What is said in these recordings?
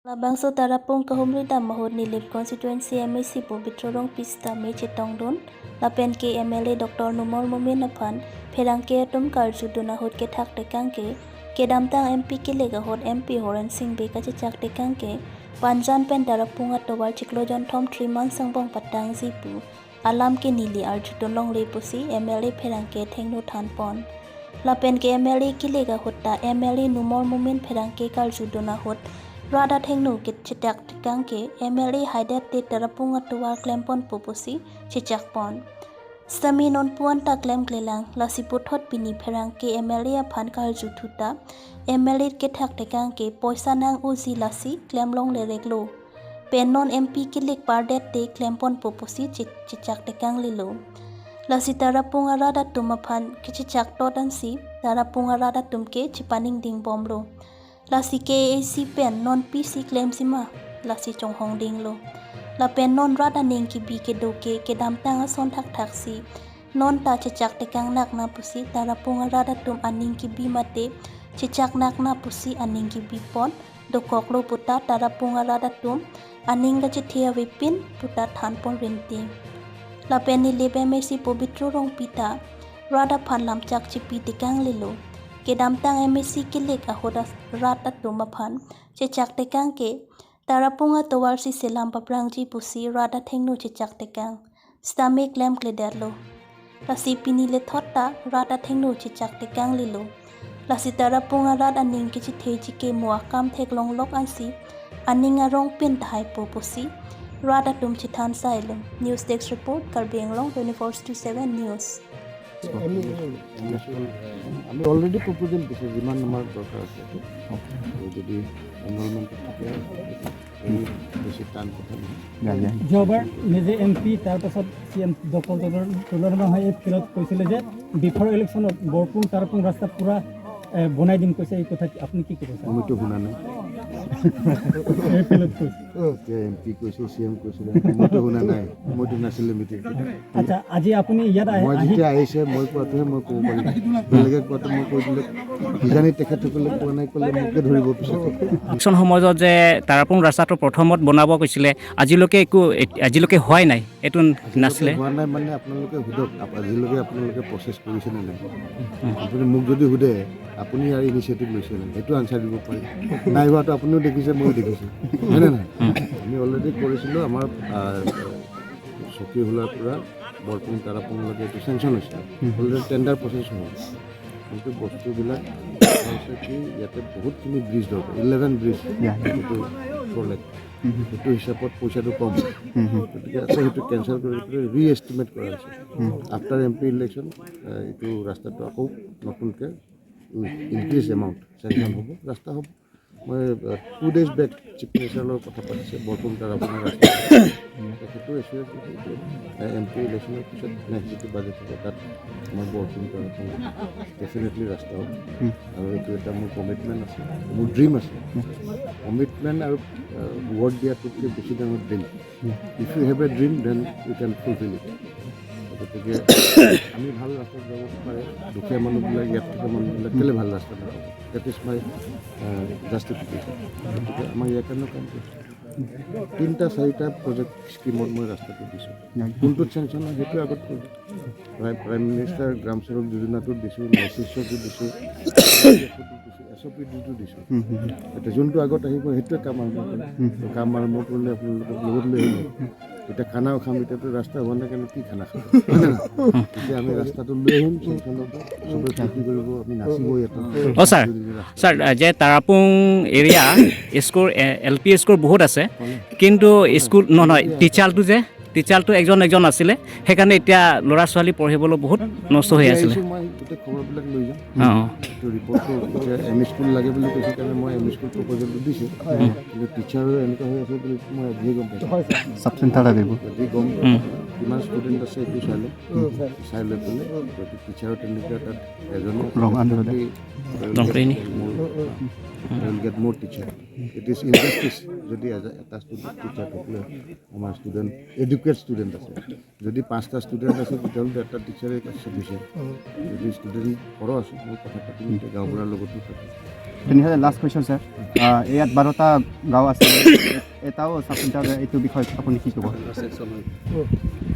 Labangso tarapong kahumrida mahod ni Lip Constituency MAC po bitrorong pista may chitongdon lapen ke MLA Dr. Numol Muminapan perang ke tum karju dunahod ke thak tekangke ke damtang MP ke lega hod MP Horan Singh be ka chak tekangke panjan pen tarapong atowal chiklojon thom 3 months sangbong patang zipu alam ke nili arju donlong repusi MLA perang ke thengno thanpon lapen ke MLA ke lega hotta MLA Numol Mumin perang ke karju dunahod Rada thengnu kit chitak tikangke MLA haidat te tarapung atwa klempon poposi chichak pon Sami non puan ta klem klelang lasiputhot pini pherang ke MLA phan kar juthuta MLA ke thak tikangke poisa nang uzi lasi klemlong le reglo pen non MP ke lik pardet te klempon poposi chichak tikang lilo lasi tarapung arada tumaphan kichichak todansi tarapung arada tumke chipaning ding bomlo Lasi KAC pen non PC claim sima lasi chong hong ding lo la pen non rada ning ki bi ke do ke dam tang son thak si non ta chechak te kang nak na pusi tarapung rada tum aning ki bi mate chechak nak na pusi aning ki bi pon do koklo puta tarapung rada tum aning ga chithia wipin puta than pon renti la pen ni lebe me si pobitro rong pita rada phan lam chak chi pi te kang lilo ke damtang MSC ke lek ahodas rat atuma phan chechak tekang ke tarapunga towar si selam paprangji pusi rada thengno chechak tekang stame klem klederlo lasi pini le thotta rada thengno chechak tekang lilo lasi tarapunga rada ning ke chitheji ke muakam theklong lok ansi aninga rong pin thai pusi rada tum chithan sailum news desk report Karbi Anglong 24/7 news আমি already proposal দিছি যিমান আমার দরকার আছে যদি enrolment থাকে বেশি টান কথা যোৱাবাৰ নিজে এমপি তাৰপাছত CM ডক্টৰ তলৰমা হয় ফিলত কৈছিলে যে বিফৰ ইলেকশ্যনত বৰপুং তাৰপুং ৰাস্তা পুৰা বনাই দিম কৈছে এই কথা আপুনি কি ক'ব আমিতো শুনা নাই এই ফিলত কৈছে এমপি কৈছে CM কৈছিলে মইতো শুনা নাই মইতো নাছিলে মিটিং আচ্ছা আজি আপুনি ইয়াত মই যেতিয়া আহিছে মই কোৱাটোহে মই ক'ব পাৰিম বেলেগে কোৱাটো মই কৈ দিলে কিজানি তেখেতসকলে কোৱা নাই ক'লে মোকে ধৰিব পিছত ইলেকশ্যন সময়ত যে তাৰাপুং ৰাস্তাটো প্ৰথমত বনাব কৈছিলে আজিলৈকে হোৱাই নাই এইটো নাছিলে হোৱা নাই মানে আপোনালোকে সোধক আজিলৈকে আপোনালোকে প্ৰচেছ কৰিছেনে নাই আপুনি মোক যদি সোধে আপুনি ইয়াৰ ইনিচিয়েটিভ লৈছে নাই সেইটো আনচাৰ দিব পাৰি নাই হোৱাটো আপুনিও দেখিছে ময়ো দেখিছোঁ হয়নে নাই আমি অলৰেডি কৰিছিলোঁ আমাৰ চকী হোলাৰ পৰা বৰপুং তাৰাপুংলৈকে এইটো চেংচন হৈছিলে অলৰেডি টেণ্ডাৰ প্ৰচেছ হ'ল কিন্তু বস্তুবিলাক হৈছে কি ইয়াতে বহুতখিনি ব্ৰিজ দৰকাৰ 11 ব্ৰিজ সেইটো 4 লাখ সেইটো হিচাপত পইচাটো কম গতিকে আছে সেইটো কেঞ্চেল কৰি ৰি এষ্টিমেট কৰা হৈছে আফটাৰ MP ইলেকশ্যন এইটো ৰাস্তাটো আকৌ নতুনকৈ ইনক্ৰিজ এমাউণ্ট চেংচন হ'ব ৰাস্তা হ'ব মই 2 days বেক চিফ মিনিষ্টাৰৰ লগত কথা পাতিছে বৰপুং তাৰাপুঙৰ ৰাস্তা তেখেতো এছুৰেঞ্চ দিছে MP ইলেকশ্যনৰ পিছত নেক্সট যিটো বাজেট হ'ব তাত আমাৰ বৰপুং তাৰাপুং ডেফিনেটলি ৰাস্তা হ'ব আৰু এইটো এটা মোৰ কমিটমেণ্ট আছে মোৰ ড্ৰিম আছে কমিটমেণ্ট আৰু ৱৰ্ড দিয়াটোতকৈ বেছি ডাঙৰ dream if you have a dream then you can fulfil it গতিকে আমি ভাল ৰাস্তাত যাব পাৰে দুখীয়া মানুহবিলাক ইয়াত থকা মানুহবিলাক কেলৈ ভাল ৰাস্তা নাপাব ডেট ইজ মাই জাষ্টিফিকেশ্যন গতিকে আমাৰ ইয়াৰ কাৰণেও কাম কৰিছোঁ 3-4টা প্ৰজেক্ট স্কিমত মই ৰাস্তাটো দিছোঁ কোনটোত চেংচন হয় সেইটো আগত কৰিছোঁ প্ৰাইম মিনিষ্টাৰ গ্ৰাম চড়ক যোজনাটোত দিছোঁ নাইচিছতো দিছোঁ SOPটো দিছোঁ এতিয়া যোনটো আগত আহিব সেইটোৱে কাম আৰম্ভ কৰিম কাম আৰম্ভ কৰিলে আপোনালোকক লগত লৈ আহিব এতিয়া খানাও খাম এতিয়াতো ৰাস্তা হোৱা নাই কাৰণে কি খানা খাব এতিয়া আমি ৰাস্তাটো লৈ আহিম চেংচনৰ পৰা চবেই ফূৰ্তি কৰিব আমি নাচিব ইয়াতে ছাৰ যে Tarapung area school LP school বহুত আছে কিন্তু স্কুল নহয় টিচাৰটো এজন আছিলে সেইকাৰণে এতিয়া ল'ৰা ছোৱালী পঢ়িবলৈ বহুত নষ্ট হৈ আছিলে মই গোটেই খবৰবিলাক লৈ যাম ৰিপৰ্টটো এতিয়া ME স্কুল লাগে বুলি কৈছে কাৰণে মই ME স্কুল প্ৰপ'জেলটো দিছোঁ কিন্তু টিচাৰো এনেকুৱা হৈ আছে বুলি মই আজিয়ে গম পাইছোঁ চাব চেণ্টাৰ লাগিব যদি গম কিমান ষ্টুডেণ্ট আছে এইটো চাই লৈ পেলাই যদি টিচাৰো তেনেকুৱা তাত এজনে will get more teacher. It is injustice যদি এটা ষ্টুডেণ্ট টিচাৰ থাকিলে আমাৰ ষ্টুডেণ্ট এডুকেট ষ্টুডেণ্ট আছে যদি 5টা ষ্টুডেণ্ট আছে তেতিয়াহ'লে এটা টিচাৰে চাফিচিয়েণ্ট যদি ষ্টুডেণ্ট সৰহ আছে মই কথা পাতিম এতিয়া গাঁওবুঢ়াৰ লগতো পাতিম তেনেহ'লে লাষ্ট কুৱেশ্যন ছাৰ ইয়াত 12টা গাঁও আছে এটাও চাব চেণ্টাৰ এইটো বিষয়ত আপুনি কি ক'ব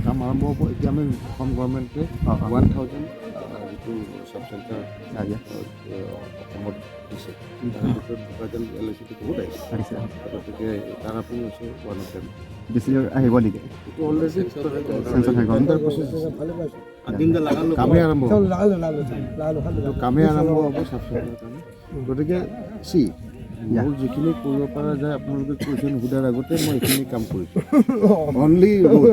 কাম আৰম্ভ হ'ব এতিয়া আমি অসম গভৰ্ণমেণ্টে 1000 যিটো চাব চেণ্টাৰ অসমত দিছে তাৰ ভিতৰত বোকাজান LICটো বহুত আহিছে গতিকে তাৰ আপুনি হৈছে ওৱান অফ দেম বেছি আহিব নেকি এইটো অলৰেডি চেঞ্চন হৈ গ'ল কামেই আৰম্ভ হ'ব চাব চেণ্টাৰৰ কাৰণে গতিকে মোৰ যিখিনি কৰিব পৰা যায় আপোনালোকে কুৱেশ্যন সোধাৰ আগতে মই এইখিনি কাম কৰিছোঁ অনলি ৰোড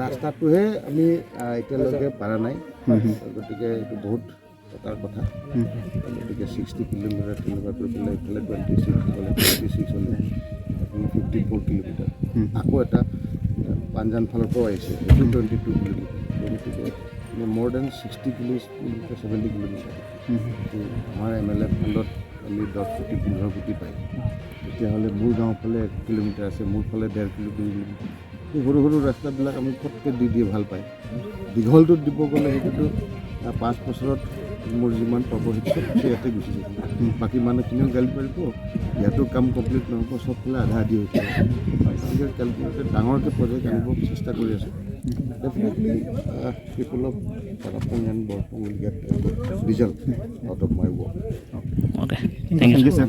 ৰাস্তাটোহে আমি এতিয়ালৈকে পৰা নাই গতিকে এইটো বহুত টকাৰ কথা গতিকে 60 কিলোমিটাৰ তেনেকুৱা কৰি পেলাই এইফালে 26 হ'লে 56 হ'লে 54 কিলোমিটাৰ আকৌ এটা পাঞ্জান ফালৰ পৰা আহিছে সেইটো 22 কিলোমিটাৰ গতিকে মোৰ দেন 60 কিলোমিটাৰ 70 কিলোমিটাৰ আমাৰ MLA ফাণ্ডত আমি 10 কোটি 15 কোটি পাই তেতিয়াহ'লে মোৰ গাঁৱৰ ফালে 1 কিলোমিটাৰ আছে মোৰ ফালে 1.5 কিলোমিটাৰ সৰু সৰু ৰাস্তাবিলাক আমি ফটকৈ দি দিয়ে ভাল পায় দীঘলটোত দিব গ'লে সেইটোতো 5 বছৰত মোৰ যিমান পাব সেইটো ইয়াতে গুচি যাব বাকী মানুহখিনিও গালি পাৰিব ইয়াতো কাম কমপ্লিট নহ'ব চবফালে আধা আধি হৈ যাব কেলকুলেটেড ডাঙৰকৈ প্ৰজেক্ট আনিব চেষ্টা কৰি আছোঁ definitely people of Karbi and Borpung will get a good result out of my work. Okay, thank you, sir.